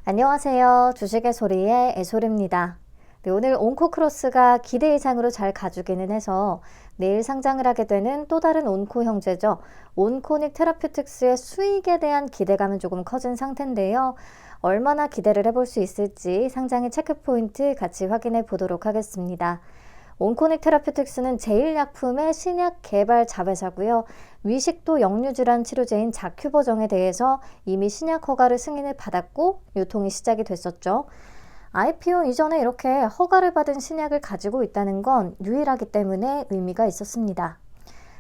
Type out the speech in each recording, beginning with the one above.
안녕하세요. 주식의 소리의 애솔입니다. 네, 오늘 온코크로스가 기대 이상으로 잘 가주기는 해서 내일 상장을 하게 되는 또 다른 온코 형제죠. 온코닉 테라퓨틱스의 수익에 대한 기대감은 조금 커진 상태인데요. 얼마나 기대를 해볼 수 있을지 상장의 체크포인트 같이 확인해 보도록 하겠습니다. 온코닉 테라퓨틱스는 제일약품의 신약 개발 자회사고요. 위식도 역류질환 치료제인 자큐버정에 대해서 이미 신약 허가를 승인을 받았고 유통이 시작이 됐었죠. IPO 이전에 이렇게 허가를 받은 신약을 가지고 있다는 건 유일하기 때문에 의미가 있었습니다.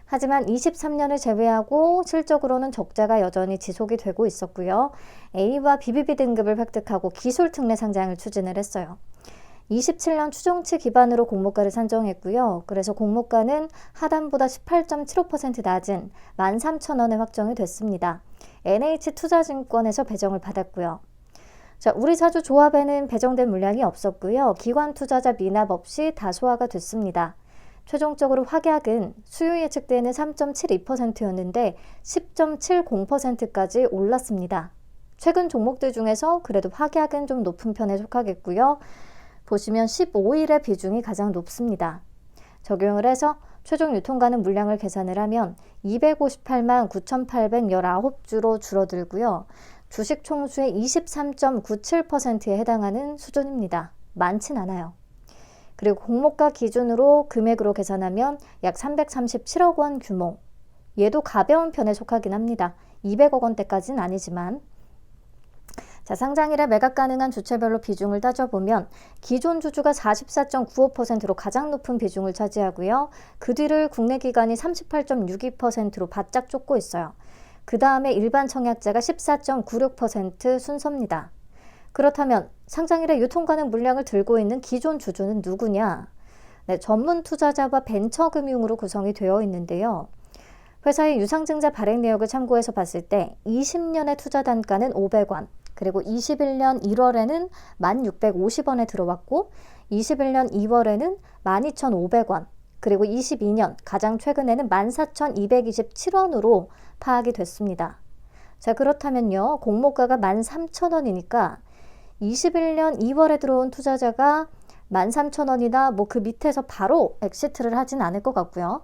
하지만 23년을 제외하고 실적으로는 적자가 여전히 지속이 되고 있었고요. A와 BBB 등급을 획득하고 기술 특례 상장을 추진을 했어요. 27년 추정치 기반으로 공모가를 산정했고요. 그래서 공모가는 하단보다 18.75% 낮은 13,000원에 확정이 됐습니다. NH투자증권에서 배정을 받았고요. 자, 우리사주 조합에는 배정된 물량이 없었고요. 기관 투자자 미납 없이 다 소화가 됐습니다. 최종적으로 확약은 수요 예측대는 3.72%였는데 10.70%까지 올랐습니다. 최근 종목들 중에서 그래도 확약은 좀 높은 편에 속하겠고요. 보시면 15일의 비중이 가장 높습니다. 적용을 해서 최종 유통가능 물량을 계산을 하면 258만 9,819주로 줄어들고요. 주식 총수의 23.97%에 해당하는 수준입니다. 많진 않아요. 그리고 공모가 기준으로 금액으로 계산하면 약 337억 원 규모. 얘도 가벼운 편에 속하긴 합니다. 200억 원대까지는 아니지만. 자, 상장일에 매각 가능한 주체별로 비중을 따져보면 기존 주주가 44.95%로 가장 높은 비중을 차지하고요. 그 뒤를 국내 기관이 38.62%로 바짝 쫓고 있어요. 그 다음에 일반 청약자가 14.96% 순서입니다. 그렇다면 상장일에 유통 가능 물량을 들고 있는 기존 주주는 누구냐? 네, 전문 투자자와 벤처금융으로 구성이 되어 있는데요. 회사의 유상증자 발행 내역을 참고해서 봤을 때 20년의 투자 단가는 500원, 그리고 21년 1월에는 1,650원에 들어왔고 21년 2월에는 12,500원, 그리고 22년 가장 최근에는 14,227원으로 파악이 됐습니다. 자, 그렇다면요. 공모가가 13,000원이니까 21년 2월에 들어온 투자자가 13,000원이나 뭐 그 밑에서 바로 엑시트를 하진 않을 것 같고요.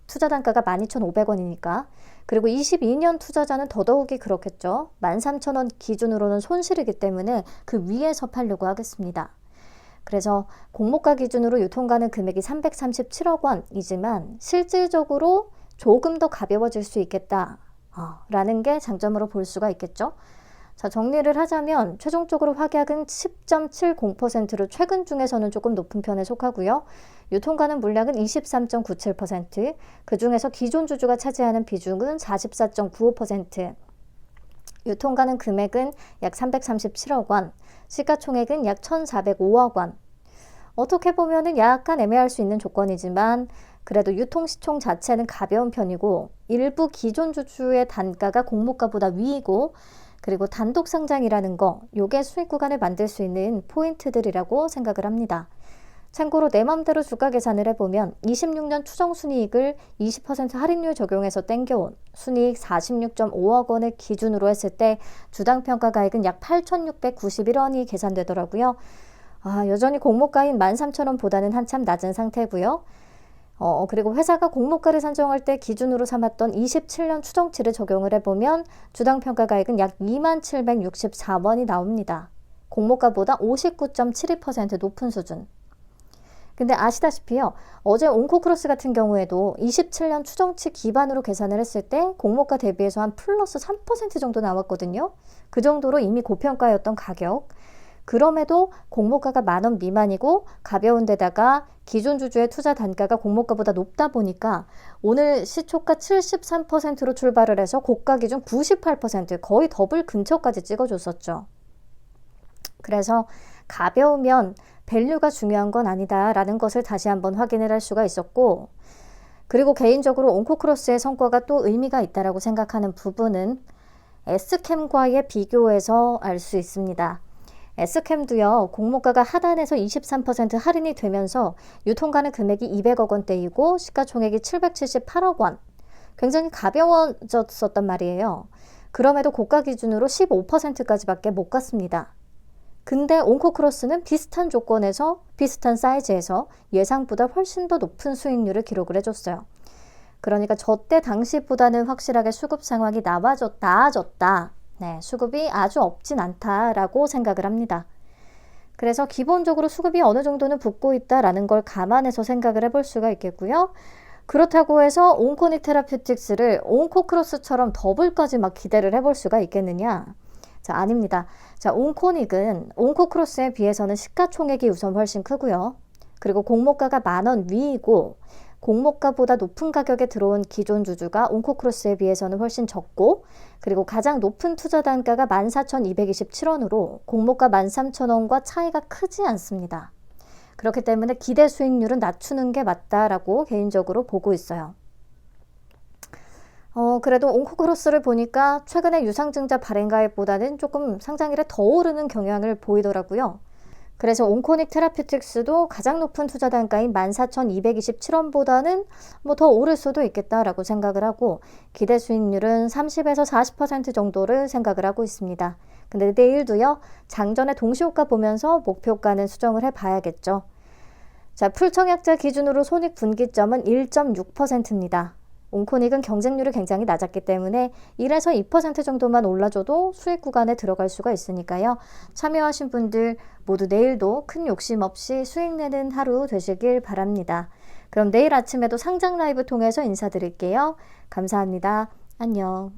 투자 단가가 12,500원이니까. 그리고 22년 투자자는 더더욱이 그렇겠죠. 13,000원 기준으로는 손실이기 때문에 그 위에서 팔려고 하겠습니다. 그래서 공모가 기준으로 유통가능 금액이 337억 원이지만 실질적으로 조금 더 가벼워질 수 있겠다 라는 게 장점으로 볼 수가 있겠죠. 자, 정리를 하자면 최종적으로 확약은 10.70%로 최근 중에서는 조금 높은 편에 속하고요. 유통가능 물량은 23.97%, 그 중에서 기존 주주가 차지하는 비중은 44.95%, 유통가능 금액은 약 337억 원, 시가총액은 약 1,405억 원. 어떻게 보면은 약간 애매할 수 있는 조건이지만 그래도 유통시총 자체는 가벼운 편이고 일부 기존 주주의 단가가 공모가보다 위이고 그리고 단독 상장이라는 거, 요게 수익 구간을 만들 수 있는 포인트들이라고 생각을 합니다. 참고로 내 맘대로 주가 계산을 해보면 26년 추정 순이익을 20% 할인율 적용해서 땡겨온 순이익 46.5억 원을 기준으로 했을 때 주당 평가가액은 약 8,691원이 계산되더라고요. 여전히 공모가인 13,000원보다는 한참 낮은 상태고요. 그리고 회사가 공모가를 산정할 때 기준으로 삼았던 27년 추정치를 적용을 해보면 주당 평가가액은 약 2764원이 나옵니다. 공모가보다 59.72% 높은 수준. 근데 아시다시피요. 어제 온코크로스 같은 경우에도 27년 추정치 기반으로 계산을 했을 때 공모가 대비해서 한 플러스 3% 정도 나왔거든요. 그 정도로 이미 고평가였던 가격. 그럼에도 공모가가 10,000원 미만이고 가벼운 데다가 기존 주주의 투자 단가가 공모가보다 높다 보니까 오늘 시초가 73%로 출발을 해서 고가 기준 98%, 거의 더블 근처까지 찍어줬었죠. 그래서 가벼우면 밸류가 중요한 건 아니다라는 것을 다시 한번 확인을 할 수가 있었고, 그리고 개인적으로 온코크로스의 성과가 또 의미가 있다라고 생각하는 부분은 S캠과의 비교해서 알 수 있습니다. S캠도요, 공모가가 하단에서 23% 할인이 되면서 유통가능 금액이 200억 원대이고 시가총액이 778억 원. 굉장히 가벼워졌었단 말이에요. 그럼에도 고가 기준으로 15%까지밖에 못 갔습니다. 근데 온코크로스는 비슷한 조건에서 비슷한 사이즈에서 예상보다 훨씬 더 높은 수익률을 기록을 해줬어요. 그러니까 저때 당시보다는 확실하게 수급 상황이 나아졌다. 네, 수급이 아주 없진 않다라고 생각을 합니다. 그래서 기본적으로 수급이 어느 정도는 붙고 있다라는 걸 감안해서 생각을 해볼 수가 있겠고요. 그렇다고 해서 온코닉 테라퓨틱스를 온코크로스처럼 더블까지 막 기대를 해볼 수가 있겠느냐? 자, 아닙니다. 자, 온코닉은 온코크로스에 비해서는 시가총액이 우선 훨씬 크고요. 그리고 공모가가 10,000원 위이고 공모가보다 높은 가격에 들어온 기존 주주가 온코크로스에 비해서는 훨씬 적고, 그리고 가장 높은 투자 단가가 14,227원으로 공모가 13,000원과 차이가 크지 않습니다. 그렇기 때문에 기대 수익률은 낮추는 게 맞다라고 개인적으로 보고 있어요. 그래도 온코크로스를 보니까 최근에 유상증자 발행가액보다는 조금 상장일에 더 오르는 경향을 보이더라고요. 그래서 온코닉 테라퓨틱스도 가장 높은 투자 단가인 14,227원보다는 뭐 더 오를 수도 있겠다라고 생각을 하고, 기대 수익률은 30에서 40% 정도를 생각을 하고 있습니다. 근데 내일도요, 장전의 동시효과 보면서 목표가는 수정을 해봐야겠죠. 자, 풀청약자 기준으로 손익분기점은 1.6%입니다. 온코닉은 경쟁률이 굉장히 낮았기 때문에 1에서 2% 정도만 올라줘도 수익 구간에 들어갈 수가 있으니까요. 참여하신 분들 모두 내일도 큰 욕심 없이 수익 내는 하루 되시길 바랍니다. 그럼 내일 아침에도 상장 라이브 통해서 인사드릴게요. 감사합니다. 안녕.